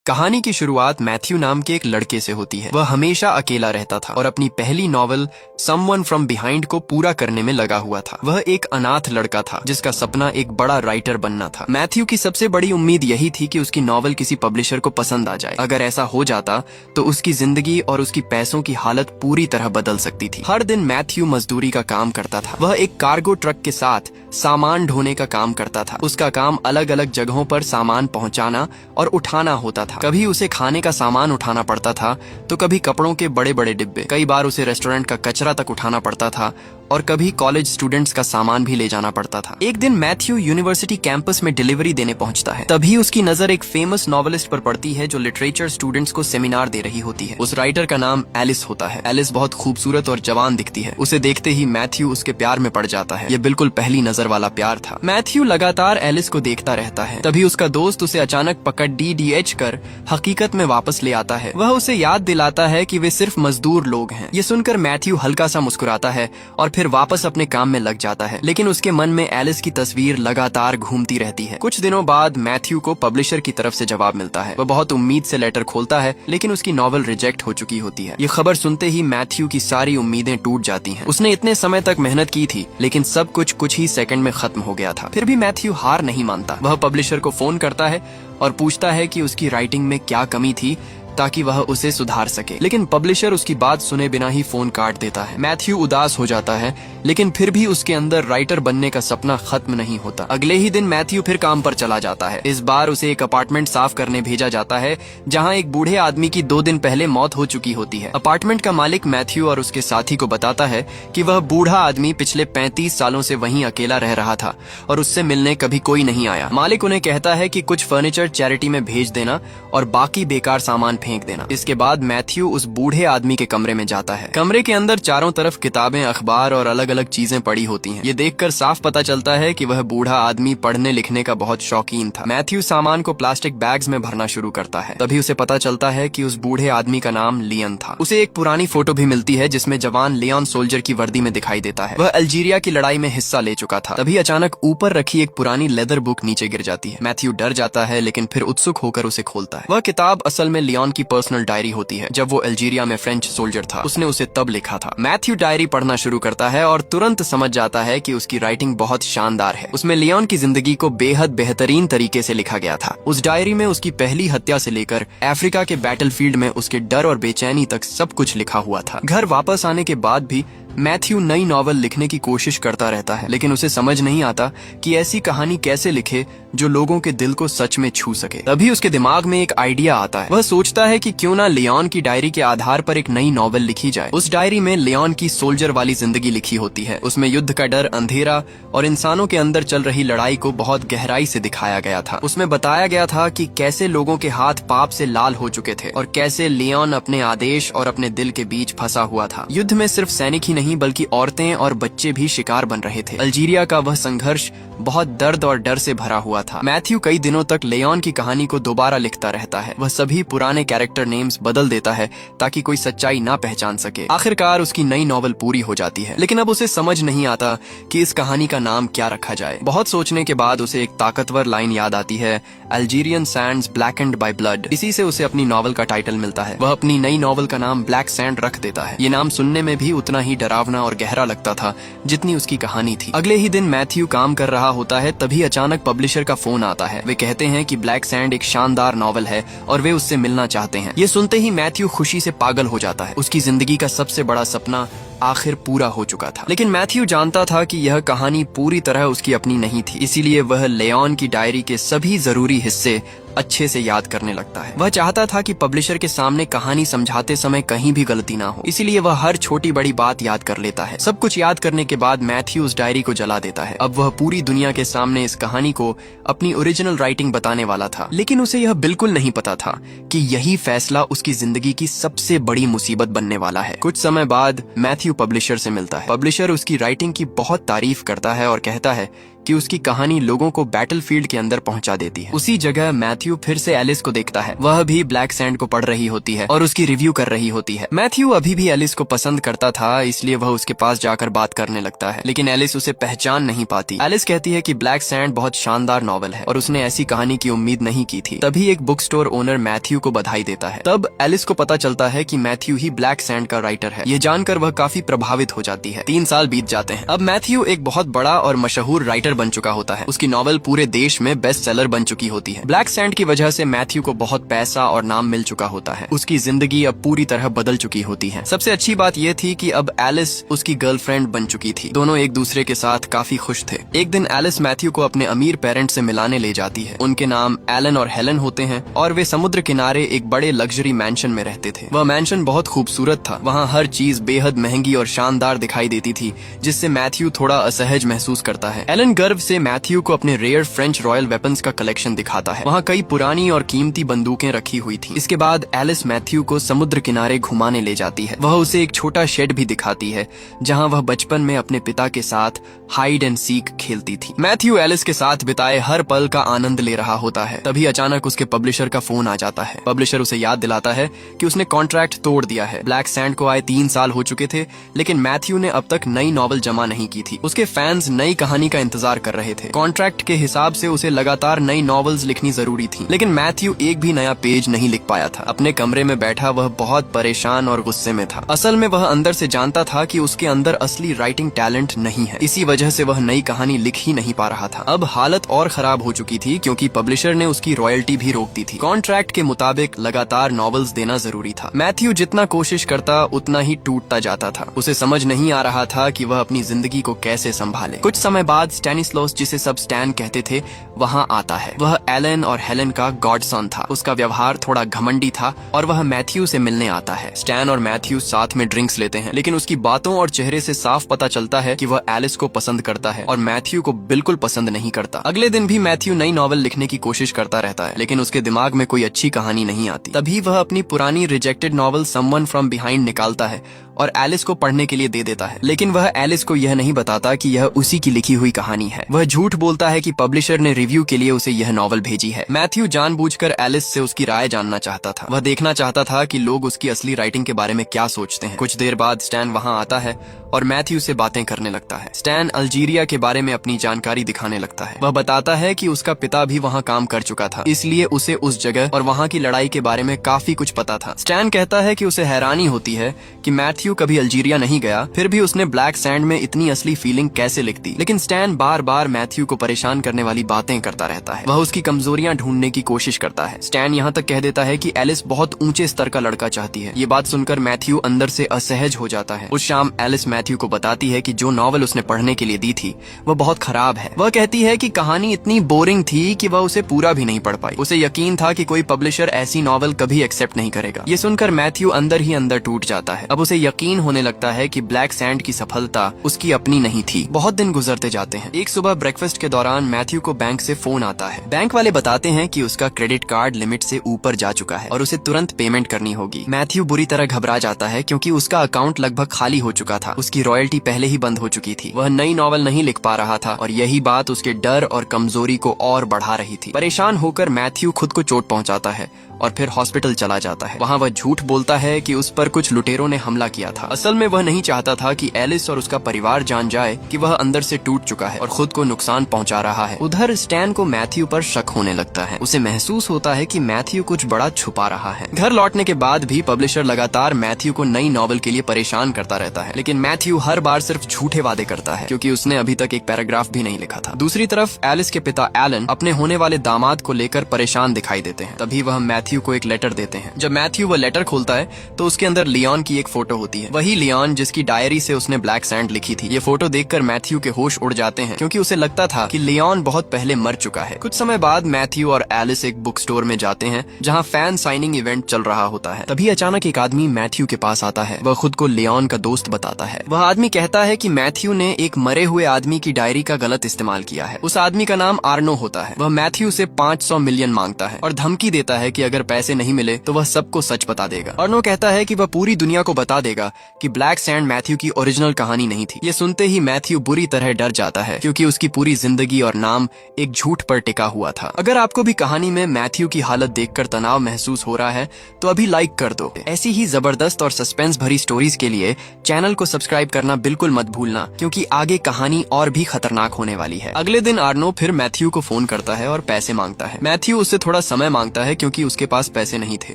कहानी की शुरुआत मैथ्यू नाम के एक लड़के से होती है। वह हमेशा अकेला रहता था और अपनी पहली नॉवल समवन फ्रॉम बिहाइंड को पूरा करने में लगा हुआ था। वह एक अनाथ लड़का था जिसका सपना एक बड़ा राइटर बनना था। मैथ्यू की सबसे बड़ी उम्मीद यही थी कि उसकी नॉवल किसी पब्लिशर को पसंद आ जाए। अगर ऐसा हो जाता तो उसकी जिंदगी और उसकी पैसों की हालत पूरी तरह बदल सकती थी। हर दिन मैथ्यू मजदूरी का काम करता था। वह एक कार्गो ट्रक के साथ सामान ढोने का काम करता था। उसका काम अलग अलग जगहों पर सामान पहुंचाना और उठाना होता था। कभी उसे खाने का सामान उठाना पड़ता था तो कभी कपड़ों के बड़े बड़े डिब्बे। कई बार उसे रेस्टोरेंट का कचरा तक उठाना पड़ता था और कभी कॉलेज स्टूडेंट्स का सामान भी ले जाना पड़ता था। एक दिन मैथ्यू यूनिवर्सिटी कैंपस में डिलीवरी देने पहुंचता है। तभी उसकी नजर एक फेमस नॉवेलिस्ट पर पड़ती है जो लिटरेचर स्टूडेंट्स को सेमिनार दे रही होती है। उस राइटर का नाम एलिस होता है। एलिस बहुत खूबसूरत और जवान दिखती है। उसे देखते ही मैथ्यू उसके प्यार में पड़ जाता है। ये बिल्कुल पहली नजर वाला प्यार था। मैथ्यू लगातार एलिस को देखता रहता है। तभी उसका दोस्त उसे अचानक पकड़ DDH कर हकीकत में वापस ले आता है। वह उसे याद दिलाता है कि वे सिर्फ मजदूर लोग हैं। ये सुनकर मैथ्यू हल्का सा मुस्कुराता है और फिर वापस अपने काम में लग जाता है। लेकिन उसके मन में एलिस की तस्वीर लगातार घूमती रहती है। कुछ दिनों बाद मैथ्यू को पब्लिशर की तरफ से जवाब मिलता है। वह बहुत उम्मीद से लेटर खोलता है लेकिन उसकी नॉवल रिजेक्ट हो चुकी होती है। ये खबर सुनते ही मैथ्यू की सारी उम्मीदें टूट जाती हैं। उसने इतने समय तक मेहनत की थी लेकिन सब कुछ ही सेकंड में खत्म हो गया था। फिर भी मैथ्यू हार नहीं मानता। वह पब्लिशर को फोन करता है और पूछता है कि उसकी राइटिंग में क्या कमी थी ताकि वह उसे सुधार सके। लेकिन पब्लिशर उसकी बात सुने बिना ही फोन काट देता है। मैथ्यू उदास हो जाता है लेकिन फिर भी उसके अंदर राइटर बनने का सपना खत्म नहीं होता। अगले ही दिन मैथ्यू फिर काम पर चला जाता है। इस बार उसे एक अपार्टमेंट साफ करने भेजा जाता है जहां एक बूढ़े आदमी की 2 दिन पहले मौत हो चुकी होती है। अपार्टमेंट का मालिक मैथ्यू और उसके साथी को बताता है कि वह बूढ़ा आदमी पिछले 35 सालों से वहीं अकेला रह रहा था और उससे मिलने कभी कोई नहीं आया। मालिक उन्हें कहता है कि कुछ फर्नीचर चैरिटी में भेज देना और बाकी बेकार सामान फेंक देना। इसके बाद मैथ्यू उस बूढ़े आदमी के कमरे में जाता है। कमरे के अंदर चारों तरफ किताबें, अखबार और अलग अलग चीजें पड़ी होती हैं। ये देखकर साफ पता चलता है कि वह बूढ़ा आदमी पढ़ने लिखने का बहुत शौकीन था। मैथ्यू सामान को प्लास्टिक बैग्स में भरना शुरू करता है। तभी उसे पता चलता है कि उस बूढ़े आदमी का नाम लियन था। उसे एक पुरानी फोटो भी मिलती है जिसमें जवान लियोन सोल्जर की वर्दी में दिखाई देता है। वह अल्जीरिया की लड़ाई में हिस्सा ले चुका था। तभी अचानक ऊपर रखी एक पुरानी लेदर बुक नीचे गिर जाती है। मैथ्यू डर जाता है लेकिन फिर उत्सुक होकर उसे खोलता है। वह किताब असल में लियोन की पर्सनल डायरी होती है। जब वो अल्जीरिया में फ्रेंच सोल्जर था उसने उसे तब लिखा था। मैथ्यू डायरी पढ़ना शुरू करता है और तुरंत समझ जाता है कि उसकी राइटिंग बहुत शानदार है। उसमें लियोन की जिंदगी को बेहद बेहतरीन तरीके से लिखा गया था। उस डायरी में उसकी पहली हत्या से लेकर अफ्रीका के बैटलफील्ड में उसके डर और बेचैनी तक सब कुछ लिखा हुआ था। घर वापस आने के बाद भी मैथ्यू नई नॉवल लिखने की कोशिश करता रहता है लेकिन उसे समझ नहीं आता कि ऐसी कहानी कैसे लिखे जो लोगों के दिल को सच में छू सके। तभी उसके दिमाग में एक आइडिया आता है। वह सोचता है कि क्यों ना लियोन की डायरी के आधार पर एक नई नॉवल लिखी जाए। उस डायरी में लियोन की सोल्जर वाली जिंदगी लिखी होती है। उसमें युद्ध का डर, अंधेरा और इंसानों के अंदर चल रही लड़ाई को बहुत गहराई से दिखाया गया था। उसमें बताया गया था कि कैसे लोगों के हाथ पाप से लाल हो चुके थे और कैसे लियोन अपने आदेश और अपने दिल के बीच फंसा हुआ था। युद्ध में सिर्फ सैनिक ही नहीं बल्कि औरतें और बच्चे भी शिकार बन रहे थे। अल्जीरिया का वह संघर्ष बहुत दर्द और डर से भरा हुआ था। मैथ्यू कई दिनों तक लियोन की कहानी को दोबारा लिखता रहता है। वह सभी पुराने कैरेक्टर नेम्स बदल देता है ताकि कोई सच्चाई ना पहचान सके। आखिरकार उसकी नई नॉवल पूरी हो जाती है लेकिन अब उसे समझ नहीं आता कि इस कहानी का नाम क्या रखा जाए। बहुत सोचने के बाद उसे एक ताकतवर लाइन याद आती है, Algerian Sands blanket by blood. इसी से उसे अपनी नॉवल का टाइटल मिलता है। वह अपनी नई नॉवल का नाम ब्लैक सैंड रख देता है। ये नाम सुनने में भी उतना ही डरावना और गहरा लगता था जितनी उसकी कहानी थी। अगले ही दिन मैथ्यू काम कर रहा होता है तभी अचानक पब्लिशर का फोन आता है। वे कहते हैं कि ब्लैक सैंड एक शानदार नॉवल है और वे उससे मिलना चाहते हैं। ये सुनते ही मैथ्यू खुशी से पागल हो जाता है। उसकी जिंदगी का सबसे बड़ा सपना आखिर पूरा हो चुका था। लेकिन मैथ्यू जानता था कि यह कहानी पूरी तरह उसकी अपनी नहीं थी। इसीलिए वह लियोन की डायरी के सभी जरूरी हिस्से अच्छे से याद करने लगता है। वह चाहता था कि पब्लिशर के सामने कहानी समझाते समय कहीं भी गलती ना हो। इसीलिए वह हर छोटी बड़ी बात याद कर लेता है। सब कुछ याद करने के बाद मैथ्यू उस डायरी को जला देता है। अब वह पूरी दुनिया के सामने इस कहानी को अपनी ओरिजिनल राइटिंग बताने वाला था। लेकिन उसे यह बिल्कुल नहीं पता था कि यही फैसला उसकी जिंदगी की सबसे बड़ी मुसीबत बनने वाला है। कुछ समय बाद मैथ्यू पब्लिशर से मिलता है। पब्लिशर उसकी राइटिंग की बहुत तारीफ करता है और कहता है कि उसकी कहानी लोगों को बैटलफील्ड के अंदर पहुंचा देती है। उसी जगह मैथ्यू फिर से एलिस को देखता है। वह भी ब्लैक सैंड को पढ़ रही होती है और उसकी रिव्यू कर रही होती है। मैथ्यू अभी भी एलिस को पसंद करता था, इसलिए वह उसके पास जाकर बात करने लगता है, लेकिन एलिस उसे पहचान नहीं पाती। एलिस कहती है कि ब्लैक सैंड बहुत शानदार नॉवल है और उसने ऐसी कहानी की उम्मीद नहीं की थी। तभी एक बुक स्टोर ओनर मैथ्यू को बधाई देता है। तब एलिस को पता चलता है कि मैथ्यू ही ब्लैक सैंड का राइटर है। ये जानकर वह काफी प्रभावित हो जाती है। 3 साल बीत जाते हैं। अब मैथ्यू एक बहुत बड़ा और मशहूर राइटर बन चुका होता है। उसकी नॉवल पूरे देश में बेस्ट सेलर बन चुकी होती है। ब्लैक सैंड की वजह से मैथ्यू को बहुत पैसा और नाम मिल चुका होता है। उसकी जिंदगी अब पूरी तरह बदल चुकी होती है। सबसे अच्छी बात यह थी कि अब एलिस उसकी गर्लफ्रेंड बन चुकी थी। दोनों एक दूसरे के साथ काफी खुश थे। एक दिन एलिस मैथ्यू को अपने अमीर पेरेंट्स से मिलाने ले जाती है। उनके नाम एलन और हेलन होते हैं और वे समुद्र किनारे एक बड़े लग्जरी मैंशन में रहते थे। वह मैंशन बहुत खूबसूरत था। वहाँ हर चीज बेहद महंगी और शानदार दिखाई देती थी, जिससे मैथ्यू थोड़ा असहज महसूस करता है। एलन गर्व से मैथ्यू को अपने रेयर फ्रेंच रॉयल वेपन्स का कलेक्शन दिखाता है। वहाँ कई पुरानी और कीमती बंदूकें रखी हुई थी। इसके बाद एलिस मैथ्यू को समुद्र किनारे घुमाने ले जाती है। वह उसे एक छोटा शेड भी दिखाती है, जहाँ वह बचपन में अपने पिता के साथ हाइड एंड सीक खेलती थी। मैथ्यू एलिस के साथ बिताए हर पल का आनंद ले रहा होता है। तभी अचानक उसके पब्लिशर का फोन आ जाता है। पब्लिशर उसे याद दिलाता है कि उसने कॉन्ट्रैक्ट तोड़ दिया है। ब्लैक सैंड को आए 3 साल हो चुके थे, लेकिन मैथ्यू ने अब तक नई नॉवल जमा नहीं की थी। उसके फैंस नई कहानी का इंतजार कर रहे थे। कॉन्ट्रैक्ट के हिसाब से उसे लगातार नई नॉवेल्स लिखनी जरूरी थी, लेकिन मैथ्यू एक भी नया पेज नहीं लिख पाया था। अपने कमरे में बैठा वह बहुत परेशान और गुस्से में था। असल में वह अंदर से जानता था कि उसके अंदर असली राइटिंग टैलेंट नहीं है। इसी वजह से वह नई कहानी लिख ही नहीं पा रहा था। अब हालत और खराब हो चुकी थी, क्योंकि पब्लिशर ने उसकी रॉयल्टी भी रोक दी थी। कॉन्ट्रैक्ट के मुताबिक लगातार नॉवेल्स देना जरूरी था। मैथ्यू जितना कोशिश करता उतना ही टूटता जाता था। उसे समझ नहीं आ रहा था कि वह अपनी जिंदगी को कैसे संभाले। कुछ समय बाद स्टैनिस्लॉस, जिसे सब स्टैन कहते थे, वहाँ आता है। वह एलन और हेलन का गॉडसन था। उसका व्यवहार थोड़ा घमंडी था और वह मैथ्यू से मिलने आता है। स्टैन और मैथ्यू साथ में ड्रिंक्स लेते हैं, लेकिन उसकी बातों और चेहरे से साफ पता चलता है कि वह एलिस को पसंद करता है और मैथ्यू को बिल्कुल पसंद नहीं करता। अगले दिन भी मैथ्यू नई नॉवल लिखने की कोशिश करता रहता है, लेकिन उसके दिमाग में कोई अच्छी कहानी नहीं आती। तभी वह अपनी पुरानी rejected novel someone from behind निकालता है और एलिस को पढ़ने के लिए दे देता है। लेकिन वह एलिस को यह नहीं बताता कि यह उसी की लिखी हुई कहानी है। वह झूठ बोलता है कि पब्लिशर ने रिव्यू के लिए उसे यह नॉवल भेजी है। मैथ्यू जानबूझकर एलिस से उसकी राय जानना चाहता था। वह देखना चाहता था कि लोग उसकी असली राइटिंग के बारे में क्या सोचते हैं। कुछ देर बाद स्टैन वहाँ आता है और मैथ्यू से बातें करने लगता है। स्टैन अल्जीरिया के बारे में अपनी जानकारी दिखाने लगता है। वह बताता है कि उसका पिता भी वहाँ काम कर चुका था, इसलिए उसे उस जगह और वहाँ की लड़ाई के बारे में काफी कुछ पता था। स्टैन कहता है कि उसे हैरानी होती है कि मैथ्यू कभी अल्जीरिया नहीं गया, फिर भी उसने ब्लैक सैंड में इतनी असली फीलिंग कैसे लिख दी। लेकिन स्टैन बार बार मैथ्यू को परेशान करने वाली बातें करता रहता है। वह उसकी कमजोरियां ढूंढने की कोशिश करता है। स्टैन यहाँ तक कह देता है कि एलिस बहुत ऊंचे स्तर का लड़का चाहती है। ये बात सुनकर मैथ्यू अंदर से असहज हो जाता है। उस शाम एलिस मैथ्यू को बताती है कि जो नॉवल उसने पढ़ने के लिए दी थी वह बहुत खराब है। वह कहती है कि कहानी इतनी बोरिंग थी कि वह उसे पूरा भी नहीं पढ़ पाई। उसे यकीन था कि कोई पब्लिशर ऐसी नॉवल कभी एक्सेप्ट नहीं करेगा। ये सुनकर मैथ्यू अंदर ही अंदर टूट जाता है। अब उसे यकीन होने लगता है कि ब्लैक सैंड की सफलता उसकी अपनी नहीं थी। बहुत दिन गुजरते जाते हैं। एक सुबह ब्रेकफास्ट के दौरान मैथ्यू को बैंक से फोन आता है। बैंक वाले बताते हैं कि उसका क्रेडिट कार्ड लिमिट से ऊपर जा चुका है और उसे तुरंत पेमेंट करनी होगी। मैथ्यू बुरी तरह घबरा जाता है, क्योंकि उसका अकाउंट लगभग खाली हो चुका था। उसकी रॉयल्टी पहले ही बंद हो चुकी थी। वह नई नॉवल नहीं लिख पा रहा था और यही बात उसके डर और कमजोरी को और बढ़ा रही थी। परेशान होकर मैथ्यू खुद को चोट पहुंचाता है और फिर हॉस्पिटल चला जाता है। वहाँ वह झूठ बोलता है कि उस पर कुछ लुटेरों ने हमला किया था। असल में वह नहीं चाहता था कि एलिस और उसका परिवार जान जाए कि वह अंदर से टूट चुका है और खुद को नुकसान पहुंचा रहा है। उधर स्टैन को मैथ्यू पर शक होने लगता है। उसे महसूस होता है कि मैथ्यू कुछ बड़ा छुपा रहा है। घर लौटने के बाद भी पब्लिशर लगातार मैथ्यू को नई नॉवल के लिए परेशान करता रहता है, लेकिन मैथ्यू हर बार सिर्फ झूठे वादे करता है, क्योंकि उसने अभी तक एक पैराग्राफ भी नहीं लिखा था। दूसरी तरफ एलिस के पिता एलन अपने होने वाले दामाद को लेकर परेशान दिखाई देते हैं। तभी वह मैथ्यू को एक लेटर देते हैं। जब मैथ्यू वह लेटर खोलता है तो उसके अंदर लियोन की एक फोटो होती है। वही लियोन जिसकी डायरी से उसने ब्लैक सैंड लिखी थी। ये फोटो देखकर मैथ्यू के होश उड़ जाते हैं, क्योंकि उसे लगता था कि लियोन बहुत पहले मर चुका है। कुछ समय बाद मैथ्यू और एलिस एक बुक स्टोर में जाते हैं, जहाँ फैन साइनिंग इवेंट चल रहा होता है। तभी अचानक एक आदमी मैथ्यू के पास आता है। वह खुद को लियोन का दोस्त बताता है। वह आदमी कहता है कि मैथ्यू ने एक मरे हुए आदमी की डायरी का गलत इस्तेमाल किया है। उस आदमी का नाम आर्नो होता है। वह मैथ्यू से 500 मिलियन मांगता है और धमकी देता है कि अगर पैसे नहीं मिले तो वह सबको सच बता देगा। आर्नो कहता है कि वह पूरी दुनिया को बता देगा कि ब्लैक सैंड मैथ्यू की ओरिजिनल कहानी नहीं थी। ये सुनते ही मैथ्यू बुरी तरह डर जाता है, क्योंकि क्योंकि उसकी पूरी जिंदगी और नाम एक झूठ पर टिका हुआ था। अगर आपको भी कहानी में मैथ्यू की हालत देखकर तनाव महसूस हो रहा है तो अभी लाइक कर दो। ऐसी ही जबरदस्त और सस्पेंस भरी स्टोरीज के लिए चैनल को सब्सक्राइब करना बिल्कुल मत भूलना, क्योंकि आगे कहानी और भी खतरनाक होने वाली है। अगले दिन आर्नो फिर मैथ्यू को फोन करता है और पैसे मांगता है। मैथ्यू उससे थोड़ा समय मांगता है क्योंकि उसके पास पैसे नहीं थे।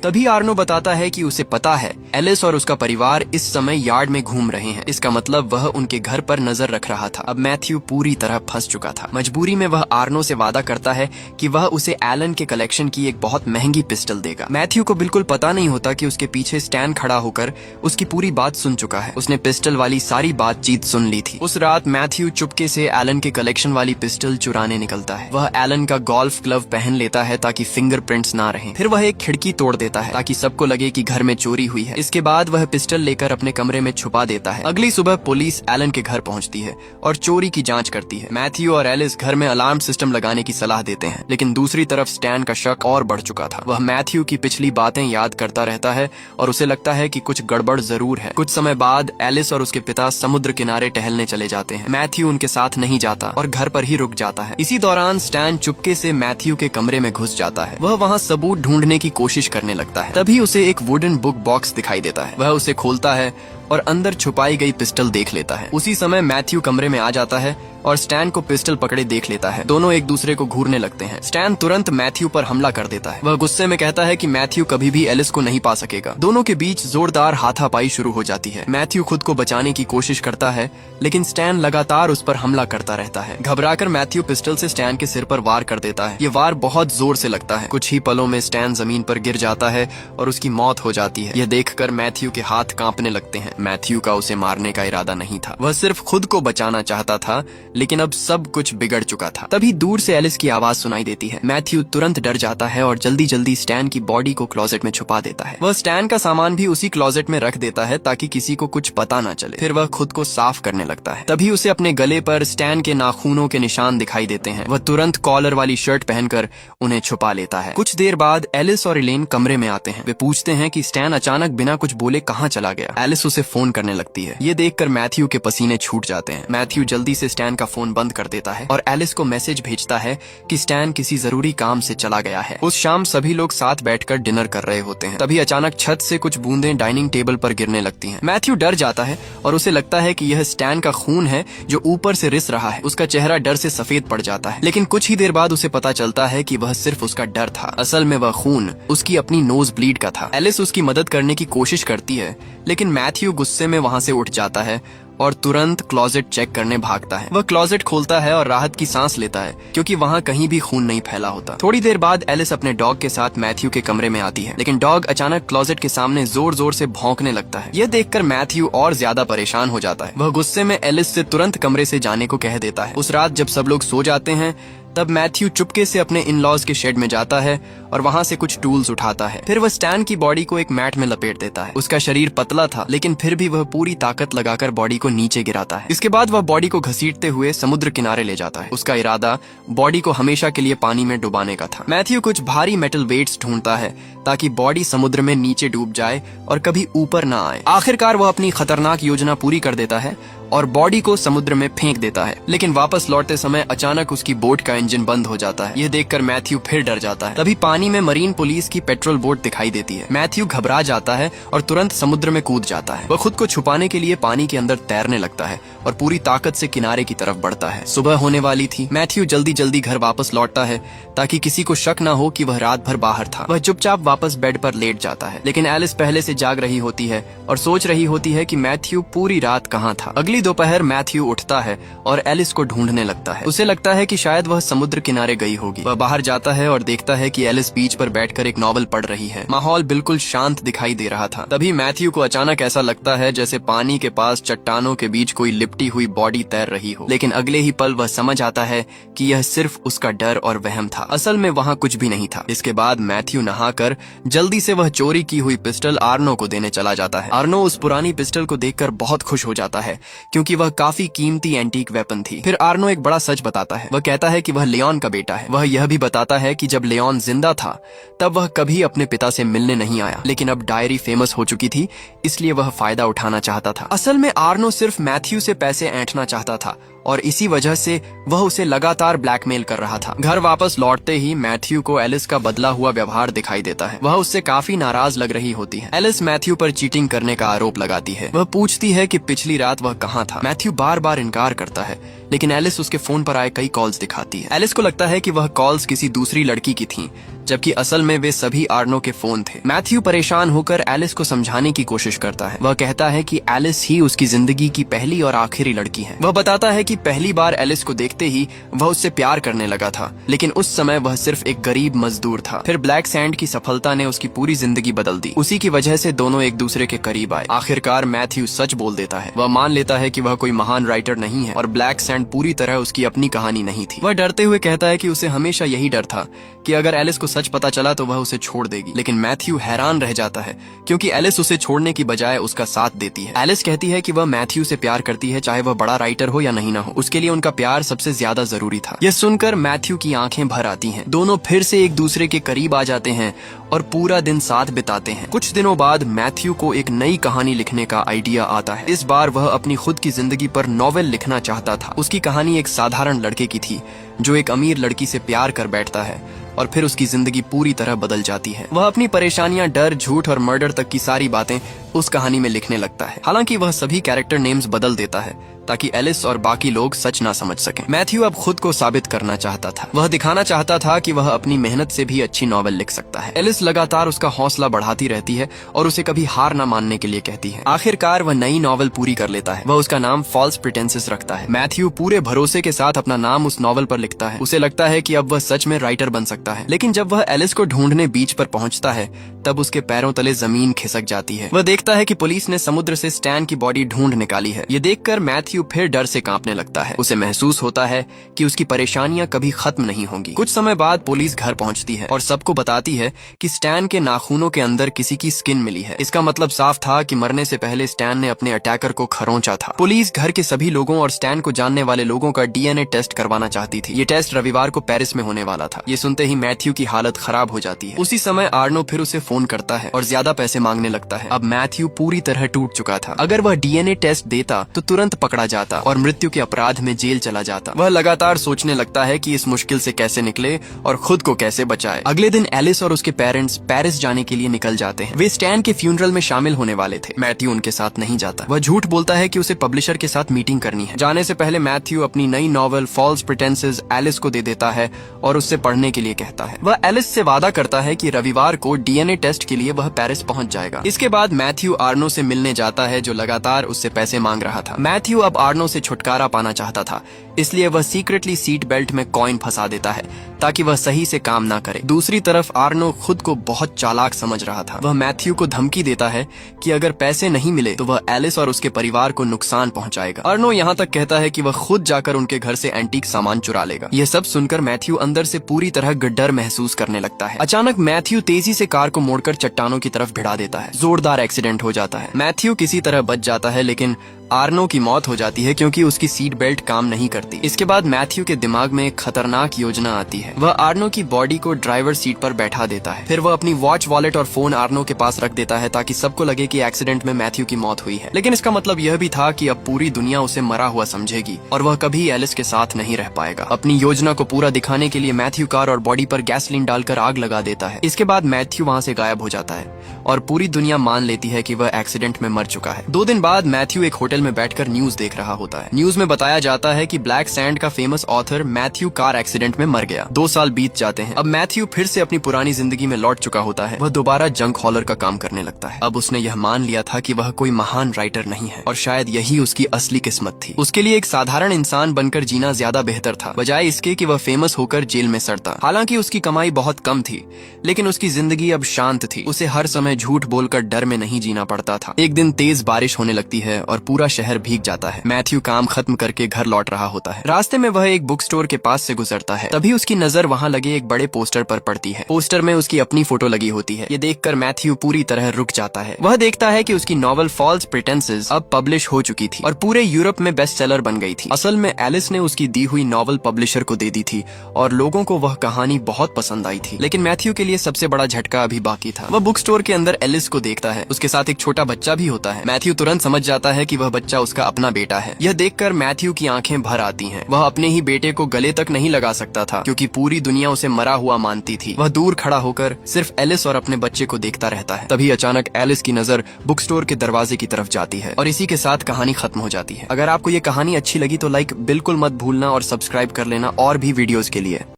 तभी आर्नो बताता है कि उसे पता है एलिस और उसका परिवार इस समय यार्ड में घूम रहे हैं। इसका मतलब वह उनके घर पर नजर रख रहा था। अब मैथ्यू पूरी तरह फंस चुका था। मजबूरी में वह आर्नो से वादा करता है कि वह उसे एलन के कलेक्शन की एक बहुत महंगी पिस्टल देगा। मैथ्यू को बिल्कुल पता नहीं होता कि उसके पीछे स्टैन खड़ा होकर उसकी पूरी बात सुन चुका है। उसने पिस्टल वाली सारी बातचीत सुन ली थी। उस रात मैथ्यू चुपके से एलन के कलेक्शन वाली पिस्टल चुराने निकलता है। वह एलन का गोल्फ ग्लव पहन लेता है ताकि फिंगरप्रिंट्स ना रहें। फिर वह एक खिड़की तोड़ देता है ताकि सबको लगे कि घर में चोरी हुई है। इसके बाद वह पिस्टल लेकर अपने कमरे में छुपा देता है। अगली सुबह पुलिस एलन के घर पहुंचती है और चोरी की जांच करती है। मैथ्यू और एलिस घर में अलार्म सिस्टम लगाने की सलाह देते हैं, लेकिन दूसरी तरफ स्टैन का शक और बढ़ चुका था। वह मैथ्यू की पिछली बातें याद करता रहता है और उसे लगता है कि कुछ गड़बड़ जरूर है। कुछ समय बाद एलिस और उसके पिता समुद्र किनारे टहलने चले जाते हैं। मैथ्यू उनके साथ नहीं जाता और घर पर ही रुक जाता है। इसी दौरान स्टैन चुपके से मैथ्यू के कमरे में घुस जाता है। वह वहाँ सबूत ढूंढने की कोशिश करने लगता है। तभी उसे एक वुडन बुक बॉक्स दिखाई देता है। वह उसे खोलता है और अंदर छुपाई गई पिस्टल देख लेता है। उसी समय मैथ्यू कमरे में आ जाता है और स्टैन को पिस्टल पकड़े देख लेता है। दोनों एक दूसरे को घूरने लगते हैं। स्टैन तुरंत मैथ्यू पर हमला कर देता है। वह गुस्से में कहता है कि मैथ्यू कभी भी एलिस को नहीं पा सकेगा। दोनों के बीच जोरदार हाथापाई शुरू हो जाती है। मैथ्यू खुद को बचाने की कोशिश करता है, लेकिन स्टैन लगातार उस पर हमला करता रहता है। घबराकर मैथ्यू पिस्टल से स्टैन के सिर पर वार कर देता है। ये वार बहुत जोर से लगता है। कुछ ही पलों में स्टैन जमीन पर गिर जाता है और उसकी मौत हो जाती है। यह देखकर मैथ्यू के हाथ कांपने लगते हैं। मैथ्यू का उसे मारने का इरादा नहीं था। वह सिर्फ खुद को बचाना चाहता था, लेकिन अब सब कुछ बिगड़ चुका था। तभी दूर से एलिस की आवाज सुनाई देती है। मैथ्यू तुरंत डर जाता है और जल्दी जल्दी स्टैन की बॉडी को क्लोजेट में छुपा देता है। वह स्टैन का सामान भी उसी क्लोजेट में रख देता है ताकि किसी को कुछ पता ना चले। फिर वह खुद को साफ करने लगता है। तभी उसे अपने गले पर स्टैन के नाखूनों के निशान दिखाई देते हैं। वह तुरंत कॉलर वाली शर्ट पहनकर उन्हें छुपा लेता है। कुछ देर बाद एलिस और इलेन कमरे में आते हैं। वे पूछते हैं कि स्टैन अचानक बिना कुछ बोले कहाँ चला गया। एलिस उसे फोन करने लगती है। ये देखकर मैथ्यू के पसीने छूट जाते हैं। मैथ्यू जल्दी से स्टैन का फोन बंद कर देता है और एलिस को मैसेज भेजता है कि स्टैन किसी जरूरी काम से चला गया है। उस शाम सभी लोग साथ बैठकर डिनर कर रहे होते हैं। तभी अचानक छत से कुछ बूंदें डाइनिंग टेबल पर गिरने लगती हैं। मैथ्यू डर जाता है और उसे लगता है कि यह स्टैन का खून है जो ऊपर से रिस रहा है। उसका चेहरा डर से सफेद पड़ जाता है, लेकिन कुछ ही देर बाद उसे पता चलता है कि वह सिर्फ उसका डर था। असल में वह खून उसकी अपनी नोज ब्लीड का था। एलिस उसकी मदद करने की कोशिश करती है, लेकिन मैथ्यू गुस्से में वहाँ से उठ जाता है और तुरंत क्लोजेट चेक करने भागता है। वह क्लोजेट खोलता है और राहत की सांस लेता है, क्योंकि वहाँ कहीं भी खून नहीं फैला होता। थोड़ी देर बाद एलिस अपने डॉग के साथ मैथ्यू के कमरे में आती है, लेकिन डॉग अचानक क्लोजेट के सामने जोर जोर से भौंकने लगता है। यह देखकर मैथ्यू और ज्यादा परेशान हो जाता है। वह गुस्से में एलिस से तुरंत कमरे से जाने को कह देता है। उस रात जब सब लोग सो जाते हैं, तब मैथ्यू चुपके से अपने इन लॉज के शेड में जाता है और वहाँ से कुछ टूल्स उठाता है। फिर वह स्टैन की बॉडी को एक मैट में लपेट देता है। उसका शरीर पतला था, लेकिन फिर भी वह पूरी ताकत लगाकर बॉडी को नीचे गिराता है। इसके बाद वह बॉडी को घसीटते हुए समुद्र किनारे ले जाता है। उसका इरादा बॉडी को हमेशा के लिए पानी में डुबाने का था। मैथ्यू कुछ भारी मेटल वेट्स ढूंढता है ताकि बॉडी समुद्र में नीचे डूब जाए और कभी ऊपर ना आए। आखिरकार वह अपनी खतरनाक योजना पूरी कर देता है और बॉडी को समुद्र में फेंक देता है, लेकिन वापस लौटते समय अचानक उसकी बोट का इंजन बंद हो जाता है। यह देखकर मैथ्यू फिर डर जाता है। तभी पानी में मरीन पुलिस की पेट्रोल बोट दिखाई देती है। मैथ्यू घबरा जाता है और तुरंत समुद्र में कूद जाता है। वह खुद को छुपाने के लिए पानी के अंदर तैरने लगता है और पूरी ताकत से किनारे की तरफ बढ़ता है। सुबह होने वाली थी। मैथ्यू जल्दी जल्दी घर वापस लौटता है ताकि किसी को शक न हो कि वह रात भर बाहर था। वह चुपचाप वापस बेड पर लेट जाता है, लेकिन एलिस पहले से जाग रही होती है और सोच रही होती है कि मैथ्यू पूरी रात कहाँ था। अगली दोपहर मैथ्यू उठता है और एलिस को ढूंढने लगता है। उसे लगता है कि शायद वह समुद्र किनारे गई होगी। वह बाहर जाता है और देखता है कि एलिस बीच पर बैठकर एक नॉवल पढ़ रही है। माहौल बिल्कुल शांत दिखाई दे रहा था। तभी मैथ्यू को अचानक ऐसा लगता है जैसे पानी के पास चट्टानों के बीच कोई लिपटी हुई बॉडी तैर रही हो, लेकिन अगले ही पल वह समझ आता है कि यह सिर्फ उसका डर और वहम था। असल में वहाँ कुछ भी नहीं था। इसके बाद मैथ्यू नहाकर जल्दी से वह चोरी की हुई पिस्टल आर्नो को देने चला जाता है। आर्नो उस पुरानी पिस्टल को देखकर बहुत खुश हो जाता है, क्योंकि वह काफी कीमती एंटीक वेपन थी। फिर आर्नो एक बड़ा सच बताता है। वह कहता है कि वह लियोन का बेटा है। वह यह भी बताता है कि जब लियोन जिंदा था तब वह कभी अपने पिता से मिलने नहीं आया, लेकिन अब डायरी फेमस हो चुकी थी, इसलिए वह फायदा उठाना चाहता था। असल में आर्नो सिर्फ मैथ्यू से पैसे ऐंठना चाहता था और इसी वजह से वह उसे लगातार ब्लैकमेल कर रहा था। घर वापस लौटते ही मैथ्यू को एलिस का बदला हुआ व्यवहार दिखाई देता है। वह उससे काफी नाराज लग रही होती है। एलिस मैथ्यू पर चीटिंग करने का आरोप लगाती है। वह पूछती है कि पिछली रात वह कहाँ था। मैथ्यू बार बार इनकार करता है, लेकिन एलिस उसके फोन पर आए कई कॉल्स दिखाती है। एलिस को लगता है कि वह कॉल्स किसी दूसरी लड़की की थीं, जबकि असल में वे सभी आर्नो के फोन थे। मैथ्यू परेशान होकर एलिस को समझाने की कोशिश करता है। वह कहता है कि एलिस ही उसकी जिंदगी की पहली और आखिरी लड़की है। वह बताता है कि पहली बार एलिस को देखते ही वह उससे प्यार करने लगा था, लेकिन उस समय वह सिर्फ एक गरीब मजदूर था। फिर ब्लैक सैंड की सफलता ने उसकी पूरी जिंदगी बदल दी। उसी की वजह से दोनों एक दूसरे के करीब आए। आखिरकार मैथ्यू सच बोल देता है। वह मान लेता है कि वह कोई महान राइटर नहीं है और ब्लैक सैंड पूरी तरह उसकी अपनी कहानी नहीं थी। वह डरते हुए कहता है कि उसे हमेशा यही डर था कि अगर एलिस को सच पता चला तो वह उसे छोड़ देगी। लेकिन मैथ्यू हैरान रह जाता है क्योंकि एलिस उसे छोड़ने की बजाय उसका साथ देती है। एलिस कहती है कि वह मैथ्यू से प्यार करती है, चाहे वह बड़ा राइटर हो या नहीं ना हो। उसके लिए उनका प्यार सबसे ज्यादा जरूरी था। यह सुनकर मैथ्यू की आंखें भर आती हैं। दोनों फिर से एक दूसरे के करीब आ जाते हैं और पूरा दिन साथ बिताते हैं। कुछ दिनों बाद मैथ्यू को एक नई कहानी लिखने का आइडिया आता है। इस बार वह अपनी खुद की जिंदगी पर नॉवेल लिखना चाहता था। उसकी कहानी एक साधारण लड़के की थी जो एक अमीर लड़की से प्यार कर बैठता है और फिर उसकी जिंदगी पूरी तरह बदल जाती है। वह अपनी परेशानियां, डर, झूठ और मर्डर तक की सारी बातें उस कहानी में लिखने लगता है। हालांकि वह सभी कैरेक्टर नेम्स बदल देता है ताकि एलिस और बाकी लोग सच ना समझ सकें। मैथ्यू अब खुद को साबित करना चाहता था। वह दिखाना चाहता था कि वह अपनी मेहनत से भी अच्छी नॉवेल लिख सकता है। एलिस लगातार उसका हौसला बढ़ाती रहती है और उसे कभी हार ना मानने के लिए कहती है। आखिरकार वह नई नॉवेल पूरी कर लेता है। वह उसका नाम फॉल्स प्रिटेंसेस रखता है। मैथ्यू पूरे भरोसे के साथ अपना नाम उस नॉवेल पर लिखता है। उसे लगता है कि अब वह सच में राइटर बन सकता है। लेकिन जब वह एलिस को ढूंढने बीच पर पहुंचता है तब उसके पैरों तले जमीन खिसक जाती है। वह देखता है कि पुलिस ने समुद्र से स्टैन की बॉडी ढूंढ निकाली है। ये देखकर मैथ्यू फिर डर से कांपने लगता है। उसे महसूस होता है कि उसकी परेशानियां कभी खत्म नहीं होंगी। कुछ समय बाद पुलिस घर पहुंचती है और सबको बताती है कि स्टैन के नाखूनों के अंदर किसी की स्किन मिली है। इसका मतलब साफ था कि मरने से पहले स्टैन ने अपने अटैकर को खरोंचा था। पुलिस घर के सभी लोगों और स्टैन को जानने वाले लोगों का डीएनए टेस्ट करवाना चाहती थी। ये टेस्ट रविवार को पेरिस में होने वाला था। ये सुनते ही मैथ्यू की हालत खराब हो जाती है। उसी समय आर्नो फिर उसे फोन करता है और ज्यादा पैसे मांगने लगता है। अब मैथ्यू पूरी तरह टूट चुका था। अगर वह डीएनए टेस्ट देता तो तुरंत पकड़ा जाता और मृत्यु के अपराध में जेल चला जाता। वह लगातार सोचने लगता है कि इस मुश्किल से कैसे निकले और खुद को कैसे बचाए। अगले दिन एलिस और उसके पेरेंट्स पेरिस जाने के लिए निकल जाते हैं। वे स्टैन के फ्यूनरल में शामिल होने वाले थे। मैथ्यू उनके साथ नहीं जाता। वह झूठ बोलता है कि उसे पब्लिशर के साथ मीटिंग करनी है। जाने से पहले मैथ्यू अपनी नई नॉवेल फॉल्स प्रिटेंसेस एलिस को दे देता है और उससे पढ़ने के लिए कहता है। वह एलिस से वादा करता है कि रविवार को डीएनए टेस्ट के लिए वह पेरिस पहुंच जाएगा। इसके बाद मैथ्यू आर्नो से मिलने जाता है जो लगातार उससे पैसे मांग रहा था। मैथ्यू अब आर्नो से छुटकारा पाना चाहता था, इसलिए वह सीक्रेटली सीट बेल्ट में कॉइन फंसा देता है ताकि वह सही से काम ना करे। दूसरी तरफ आर्नो खुद को बहुत चालाक समझ रहा था। वह मैथ्यू को धमकी देता है कि अगर पैसे नहीं मिले तो वह एलिस और उसके परिवार को नुकसान पहुंचाएगा। आर्नो यहाँ तक कहता है कि वह खुद जाकर उनके घर से एंटीक सामान चुरा लेगा। यह सब सुनकर मैथ्यू अंदर से पूरी तरह डर महसूस करने लगता है। अचानक मैथ्यू तेजी से कार को मोड़कर चट्टानों की तरफ भिड़ा देता है। जोरदार एक्सीडेंट हो जाता है। मैथ्यू किसी तरह बच जाता है, लेकिन आर्नो की मौत हो जाती है क्योंकि उसकी सीट बेल्ट काम नहीं करती। इसके बाद मैथ्यू के दिमाग में एक खतरनाक योजना आती है। वह आर्नो की बॉडी को ड्राइवर सीट पर बैठा देता है। फिर वह अपनी वॉच, वॉलेट और फोन आर्नो के पास रख देता है ताकि सबको लगे कि एक्सीडेंट में मैथ्यू की मौत हुई है। लेकिन इसका मतलब यह भी था कि अब पूरी दुनिया उसे मरा हुआ समझेगी और वह कभी एलिस के साथ नहीं रह पाएगा। अपनी योजना को पूरा दिखाने के लिए मैथ्यू कार और बॉडी पर गैसोलीन डालकर आग लगा देता है। इसके बाद मैथ्यू वहाँ से गायब हो जाता है और पूरी दुनिया मान लेती है कि वह एक्सीडेंट में मर चुका है। 2 दिन बाद मैथ्यू एक होटल में बैठकर न्यूज देख रहा होता है। न्यूज में बताया जाता है कि ब्लैक सैंड का famous author Matthew car accident में मर गया। 2 साल बीत जाते हैं। अब मैथ्यू फिर से अपनी पुरानी जिंदगी में लौट चुका होता है। वह दोबारा जंक हॉलर का काम करने लगता है। अब उसने यह मान लिया था कि वह कोई महान राइटर नहीं है और शायद यही उसकी असली किस्मत थी। उसके लिए एक साधारण इंसान बनकर जीना ज्यादा बेहतर था, बजाय इसके कि वह फेमस होकर जेल में सड़ता। हालांकि उसकी कमाई बहुत कम थी, लेकिन उसकी जिंदगी अब शांत थी। उसे हर समय झूठ बोलकर डर में नहीं जीना पड़ता था। एक दिन तेज बारिश होने लगती है और पूरा शहर भीग जाता है। मैथ्यू काम खत्म करके घर लौट रहा होता है। रास्ते में वह एक बुक स्टोर के पास से गुजरता है। तभी उसकी नजर वहाँ लगे एक बड़े पोस्टर पर पड़ती है। पोस्टर में उसकी अपनी फोटो लगी होती है। ये देखकर मैथ्यू पूरी तरह रुक जाता है। वह देखता है कि उसकी नॉवेल फॉल्स प्रिटेंसेस अब पब्लिश हो चुकी थी और पूरे यूरोप में बेस्ट सेलर बन गई थी। असल में एलिस ने उसकी दी हुई नॉवेल पब्लिशर को दे दी थी और लोगों को वह कहानी बहुत पसंद आई थी। लेकिन मैथ्यू के लिए सबसे बड़ा झटका अभी बाकी था। वह बुक स्टोर के अंदर एलिस को देखता है। उसके साथ एक छोटा बच्चा भी होता है। मैथ्यू तुरंत समझ जाता है कि वह बच्चा उसका अपना बेटा है। यह देखकर मैथ्यू की आंखें भर आती हैं। वह अपने ही बेटे को गले तक नहीं लगा सकता था क्योंकि पूरी दुनिया उसे मरा हुआ मानती थी। वह दूर खड़ा होकर सिर्फ एलिस और अपने बच्चे को देखता रहता है। तभी अचानक एलिस की नजर बुक स्टोर के दरवाजे की तरफ जाती है और इसी के साथ कहानी खत्म हो जाती है। अगर आपको ये कहानी अच्छी लगी तो लाइक बिल्कुल मत भूलना और सब्सक्राइब कर लेना और भी वीडियोस के लिए।